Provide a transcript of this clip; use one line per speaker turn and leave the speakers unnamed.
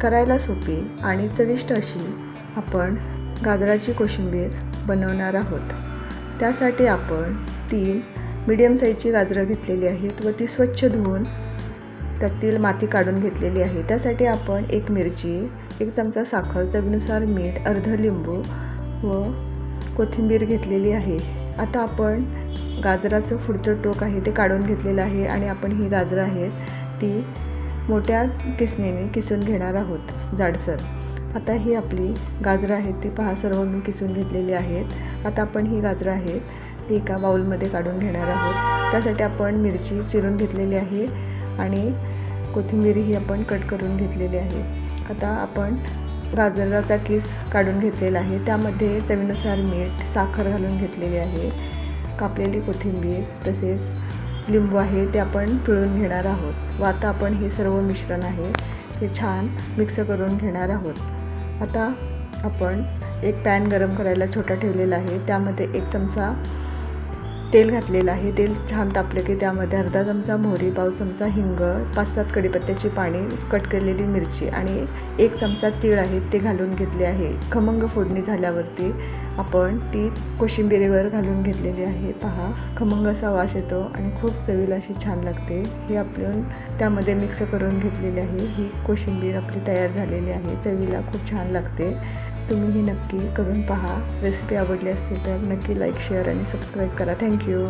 करायला सोपी आणि चविष्ट अशी आपण गाजराची कोशिंबीर बनवणार आहोत। त्यासाठी आपण 3 मीडियम साईजची गाजरं घेतलेली आहेत व ती स्वच्छ धुवून त्यातील माती काढून घेतलेली आहे। त्यासाठी आपण 1 मिरची, 1 चमचा साखर, चवीनुसार मीठ, अर्ध लिंबू व कोथिंबीर घेतलेली आहे। आता आपण गाजराचं पुढचं टोक आहे ते काढून घेतलेलं आहे आणि आपण ही गाजरं आहेत ती मोठ्या किसणीने किसून घेणार आहोत जाडसर। आता ही आपली गाजरं आहेत ती पहा सर्व मी किसून घेतलेली आहेत। आता आपण ही गाजरं आहेत ती एका बाउलमध्ये काढून घेणार आहोत। त्यासाठी आपण मिरची चिरून घेतलेली आहे आणि कोथिंबीरही आपण कट करून घेतलेली आहे। आता आपण गाजराचा किस काढून घेतलेला आहे, त्यामध्ये चवीनुसार मीठ, साखर घालून घेतलेली आहे, कापलेली कोथिंबीर तसेच लिंबू आहे ते आपण पिळून घेणार आहोत। व आता आपण हे सर्व मिश्रण आहे ते छान मिक्स करून घेणार आहोत। आता आपण एक पॅन गरम करायला छोटा ठेवलेला आहे, त्यामध्ये 1 चमचा तेल घातलेलं आहे। तेल छान तापलं की त्यामध्ये अर्धा चमचा मोहरी, पाव चमचा हिंग, 5-7 कढीपत्त्याची पाने, कट केलेली मिरची आणि 1 चमचा तीळ आहेत ते घालून घेतले आहे। खमंग फोडणी झाल्यावरती आपण ती कोशिंबीरीवर घालून घेतलेली आहे। पहा खमंग असा वास येतो आणि खूप चवीला अशी छान लागते। हे आपण त्यामध्ये मिक्स करून घेतलेली आहे। ही कोशिंबीर आपली तयार झालेली आहे, चवीला खूप छान लागते। तुम्ही ही नक्की करून पहा। रेसिपी आवडली असेल तर नक्की लाईक, शेअर आणि सबस्क्राईब करा। थँक्यू।